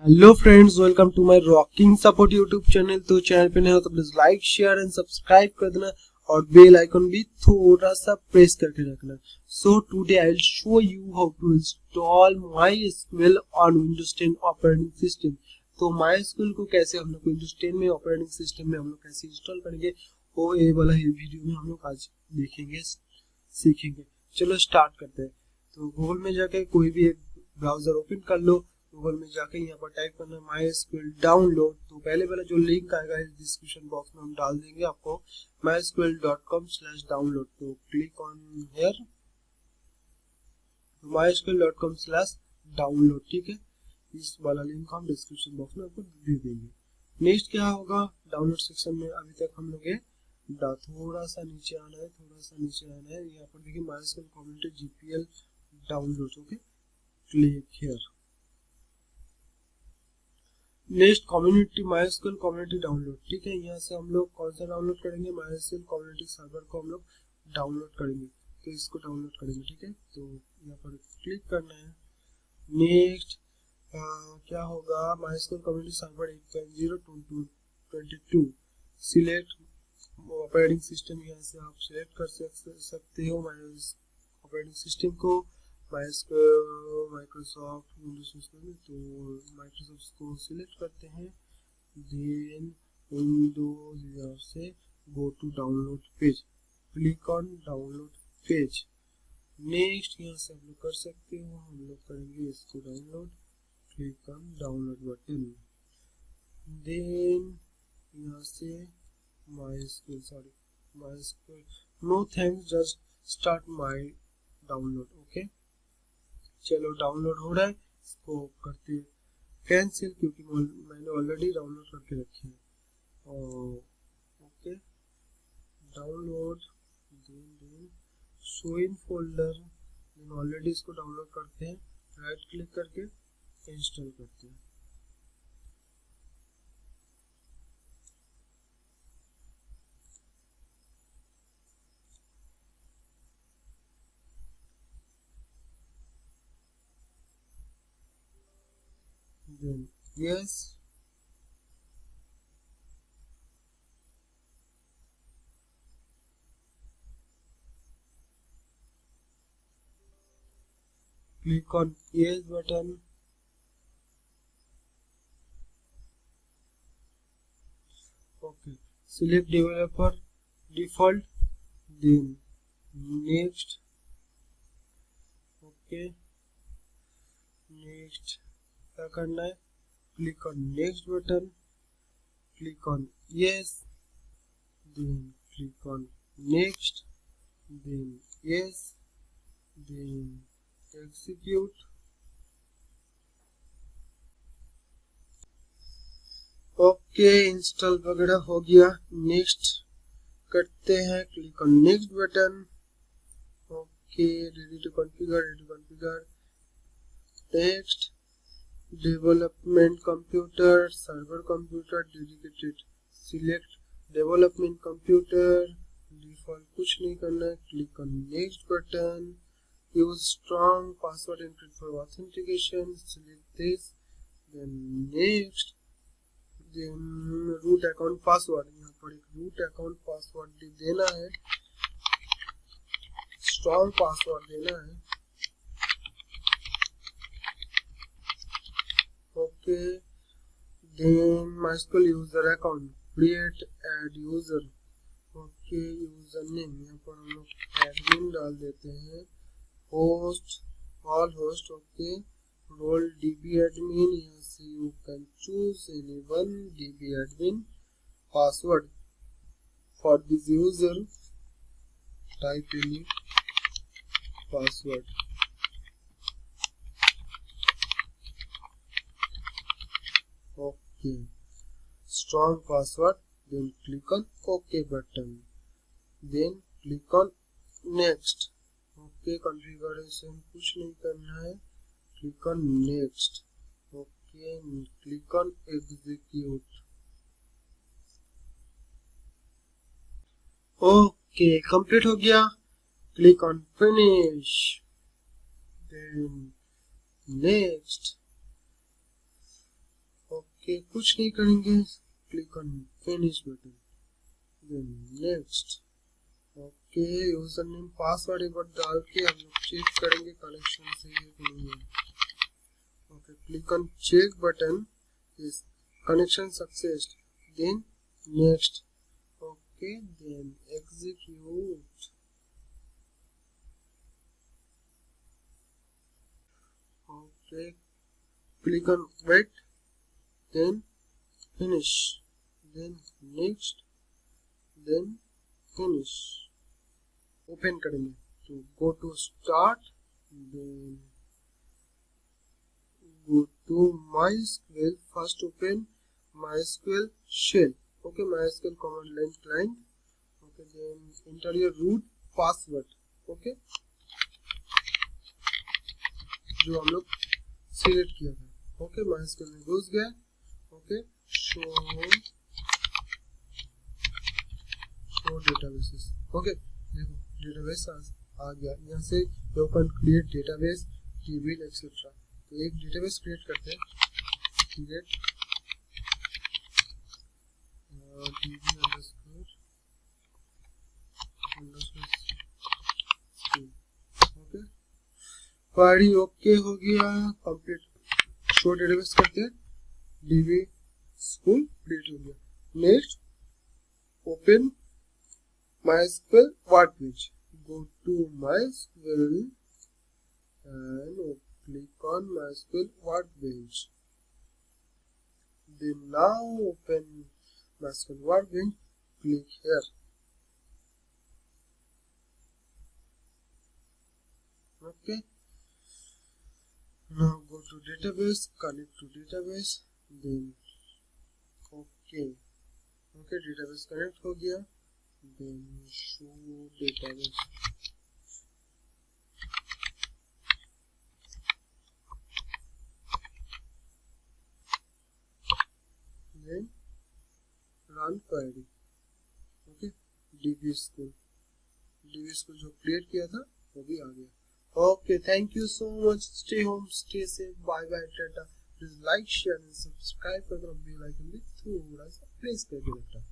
Hello friends, welcome to my rocking support YouTube channel. तो channel पे नए हो तो please like share and subscribe कर देना और बेल आइकन भी थोड़ा सा प्रेस करके रखना। So today I will show you how to install MySQL on Windows 10 operating system. तो MySQL को कैसे हम लोग विंडोज 10 में ऑपरेटिंग सिस्टम में हम लोग कैसे इंस्टॉल करेंगे वो ये वाला वीडियो में हम लोग आज देखेंगे सीखेंगे। चलो स्टार्ट करते हैं। तो गूगल में जाके कोई भी एक ब्राउजर ओपन कर लो। गूगल में जाके यहाँ पर टाइप करना MySQL डाउनलोड। तो पहले वाला जो लिंक आएगा इस डिस्क्रिप्शन बॉक्स में हम डाल देंगे आपको mysql.com/download। तो क्लिक ऑन हियर mysql.com/download। ठीक है, इस वाला लिंक हम डिस्क्रिप्शन बॉक्स में आपको दे देंगे। नेक्स्ट क्या होगा, डाउनलोड सेक्शन में अभी तक हम लोग थोड़ा सा नीचे आना है, यहाँ पर देखिए MySQL community GPL download. Okay, click here. Next community MySQL community download. ठीक है, यहाँ से हम लोग कौन सा डाउनलोड करेंगे, MySQL कम्युनिटी सर्वर को हम लोग डाउनलोड करेंगे। तो इसको डाउनलोड करेंगे। ठीक है, तो यहाँ पर क्लिक करना है। नेक्स्ट क्या होगा, MySQL community server 8.0.22 select operating system. यहाँ से आप सिलेक्ट कर सकते हो ऑपरेटिंग सिस्टम को। माइक्रोसॉफ्ट विंडोज सिस्टम, तो माइक्रोसॉफ्ट को सिलेक्ट करते हैं। देन विंडोज यहाँ से go to download page, click on download page. Next यहाँ से हम लोग कर सकते हो, हम लोग करेंगे इसको download, click on download button. Then यहाँ से MySQL no thanks, just start my download. Okay, चलो डाउनलोड हो रहा है, इसको करते कैंसिल क्योंकि मैंने ऑलरेडी डाउनलोड करके रखे हैं। Okay, download then show in folder, already इसको डाउनलोड करते हैं, राइट क्लिक करके इंस्टॉल करते हैं। Then yes, click on yes button। Okay, select developer default, then next। okay, next क्या करना है, click on next button, click on yes, then click on next, then yes, then execute. Okay, install वगैरह हो गया। Next करते हैं, click on next button. Okay, ready to configure. Next development computer, server computer, dedicated, select development computer, default कुछ नहीं करना है, click on next button. Use strong password entry for authentication, select this, then next. Then root account password, यहाँ पर एक root account password देना है, strong password देना है। Okay, then MySQL user account, create add user। okay, username यहाँ पर हम लोग admin डाल देते हैं। host all host। okay, role db admin, यहाँ से you can choose anyone db admin। password for this user, type any password। okay, strong password, then click on OK button, then click on next। okay, configuration कुछ नहीं करना है, click on next। okay, click on execute। okay, complete हो गया, click on finish, then next। Okay कुछ नहीं करेंगे, click on finish button, then next. Okay user name password एक बार डाल के हम लोग चेक करेंगे कनेक्शन सही है कि नहीं है। Okay click on check button, इस connection success, then next. Okay then execute. Okay click on wait, then finish, then next, then finish। Open करेंगे तो go to start, then go to MySQL, first open MySQL shell। okay MySQL command line client। okay then enter your root password। okay जो हम लोग select किया था। Okay MySQL में घुस गया। Okay show databases. ओके देखो डेटाबेस आ गया, यहाँ से open create database table etcetera. तो एक डेटाबेस क्रिएट करते हैं, create db _ okay query okay हो गया कंप्लीट। शो डेटाबेस करते हैं, db स्कूल क्रिएट हो गया। Next open MySQL Workbench, go to MySQL and click on MySQL Workbench, then now open MySQL Workbench, click here। okay now go to database, connect to database, then okay database connect हो गया, then show database। then run query। okay db school जो create किया था वो भी आ गया। Okay, thank you so much. Stay home, stay safe. Bye bye, Tata. Please like, share, and subscribe. Please click the bell icon.